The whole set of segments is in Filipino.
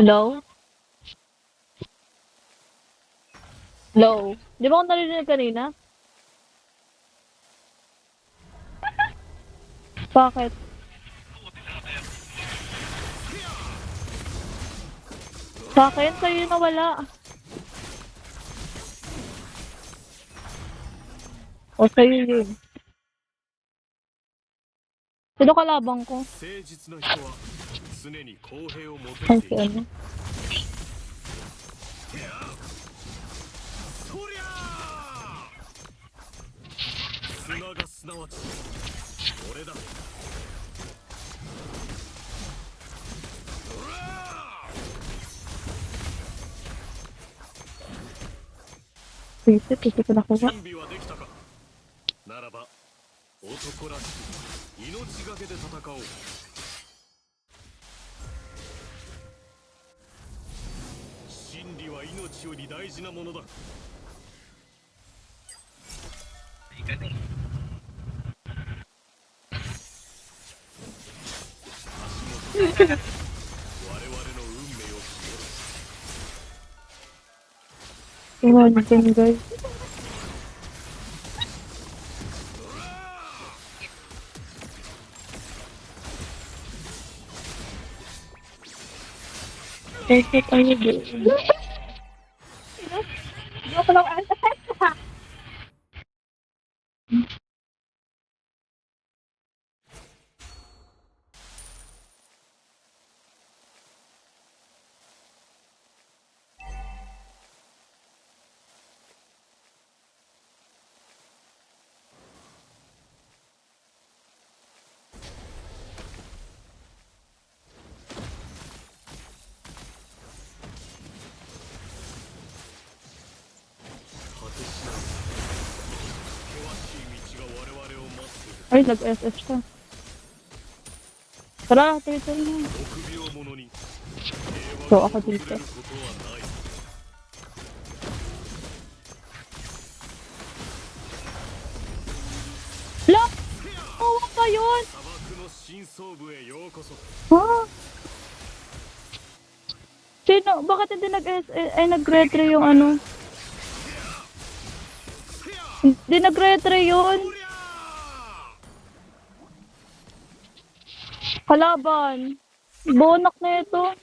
Hello? Hello? Di ba ako narinig kanina? Bakit? Sa akin, sa'yo nawala. O sa'yo yun. Sino kalabang ko? 誠実な人は常に公平を求 Ay, めて si いる。 ano? そりゃあ砂がすなわち俺だ。 Visit, hindi ko nakuha. 準備はできたか。ならば男らしく命がけで戦おう。真理は命より大事なものだ。 我々の運命を決めろ。 Iwan dyan, guys. Guys, what are you doing? Joke lang ata. Ay, nag-SS ka. Tara, turtle na. So, ako dito. Look! Oh, pa yun! Ha? Sino? Bakit hindi nag-retry yung ano? Hindi nag-retry yun. Kalaban. Bonak na ito.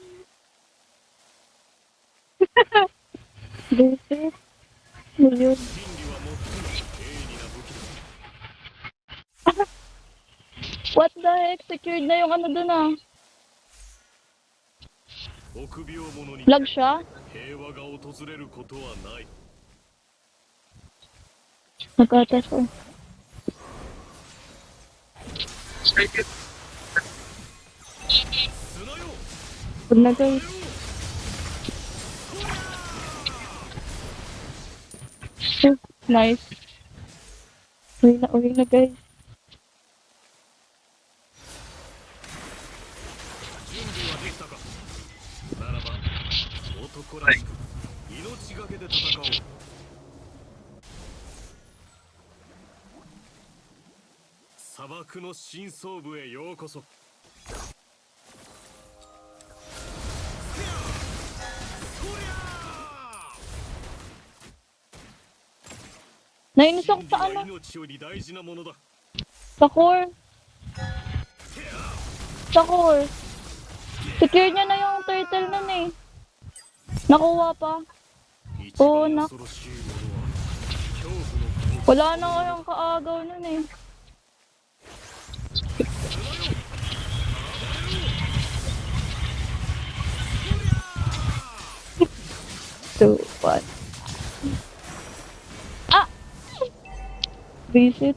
Basic. Yun. What the heck? Secured na yung ano dun ah. Lag siya? Nag-atas ko. Good na guys. Oh, nice. Uwi na guys. Nainis ako sa ano? Sa core. Sa core. Secure niya na yung turtle nun eh. Nakuha pa. Oo, nak. Wala na kayang kaagaw nun eh. Two, one. Ah! Visit.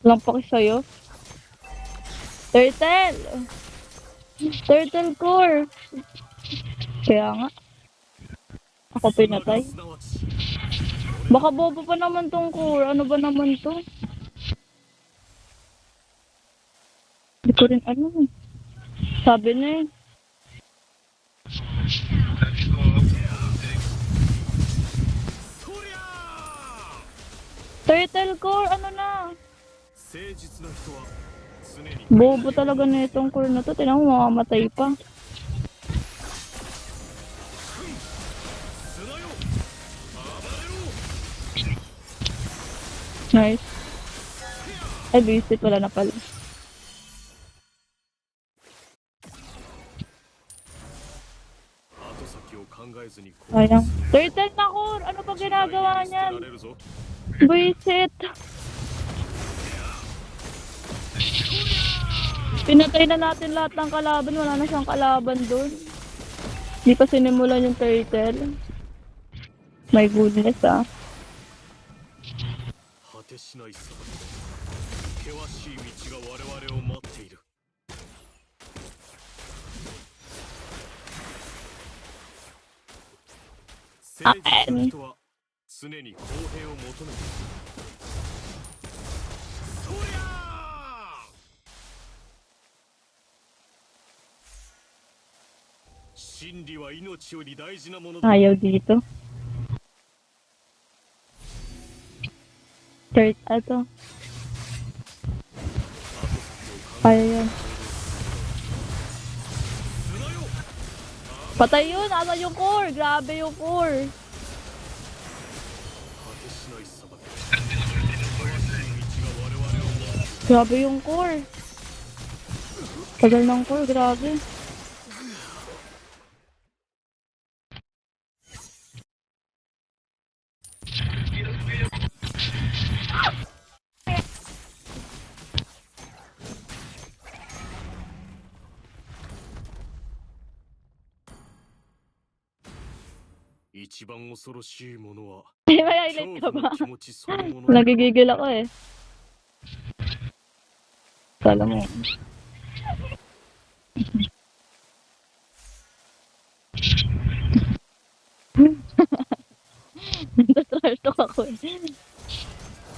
Walang paki sa'yo. Turtle! Turtle core! Kaya nga. Ako pinatay. Baka bobo pa naman tong core. Ano ba naman to? Hindi ko rin ano. Sabi na eh. Turtle core, ano na? 誠実な人は常に Bobo talaga na itong core na to. Tinan mo, mamamatay pa. 砂よ暴れろ Nice. Ay, visit wala na pala. Sayang. Turtle na core! Ano pa ginagawa niyan? Visit! Pinatay na natin lahat ng kalaban. Wala na siyang kalaban doon. Hindi pa sinimulan yung turtle. My goodness, ah. 果てしない砂漠で険しい道が我々を待っている誠実な人は常に公平を求めているそりゃー真理は命より大事なものだ Ayaw dito. Third, ato. Kaya yan. Patay yun! Asa yung core? Grabe yung core! Grabe yung core! Tagal ng core, grabe. Ay, may highlight ka ba? Nagigigil ako eh. Kala mo. Nagtatrash talk ako eh.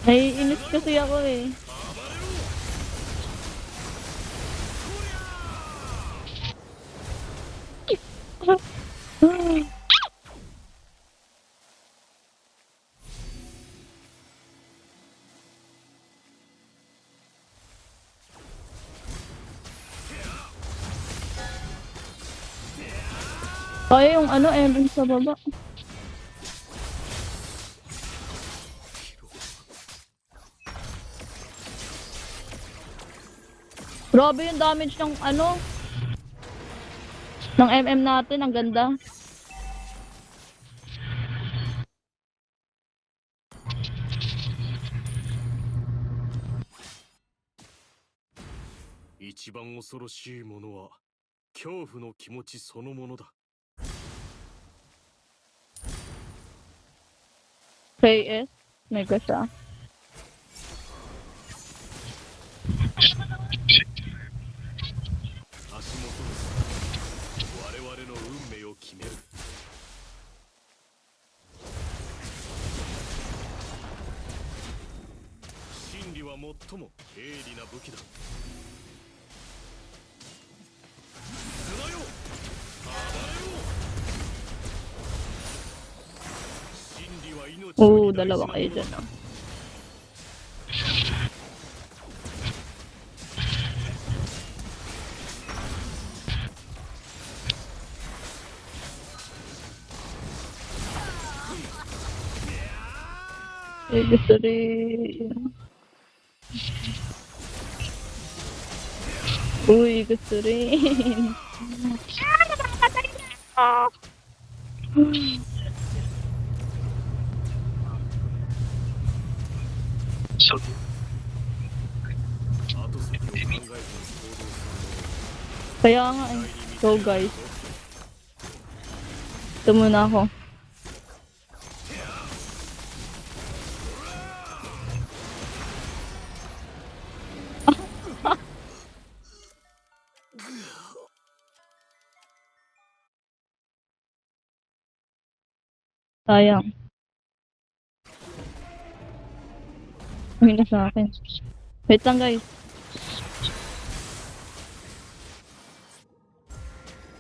Naiinis kasi ako eh. Kaya yung ano, Evan sa baba. Grabe yung damage ng ano, ng MM natin, ang ganda. Ichiban 恐ろしいものは恐怖の気持ちそのものだ。 KS, mega siya. Oo, dalawa kayo dyan ah. Eh, gusto rin. Uy, gusto rin. Kaya nga eh. So guys. Ito muna ako. Sayang. Uy na sa akin. Wait lang guys.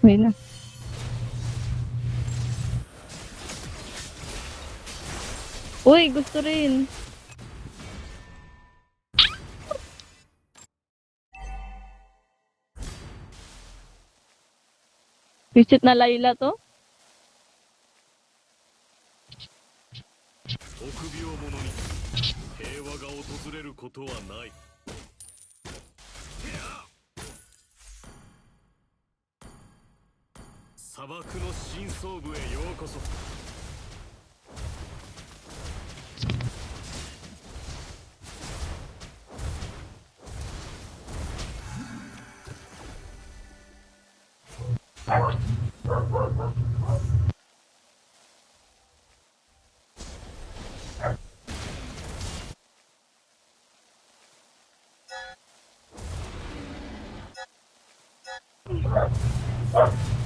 Uy na. Uy, gusto rin. Visit na Layla to? 臆病者に平和が訪れることはない。砂漠の深層部へようこそ。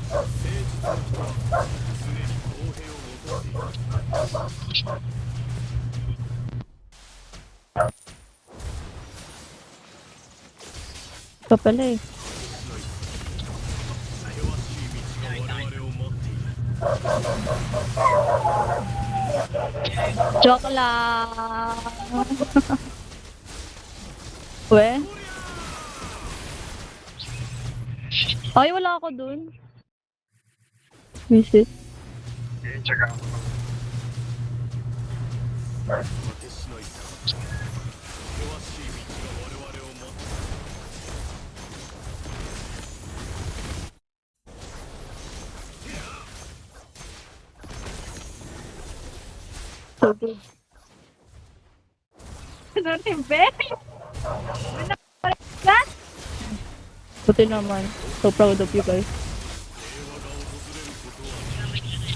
誠実な人は常に公平を求めている。Ito pala eh. 険しい道が我々を待っている。 Joke lang. We? Ay, wala ako dun. Visit. 果てしないさ。険しい道が我々を待っている。 So good. Ano ni Ben? Buti naman. So proud of you guys. 平和が訪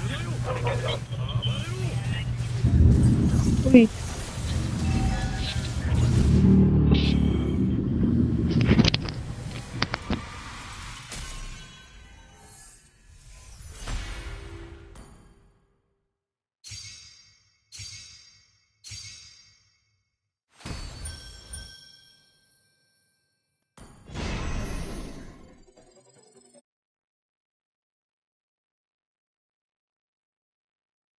れることはない。 Uy.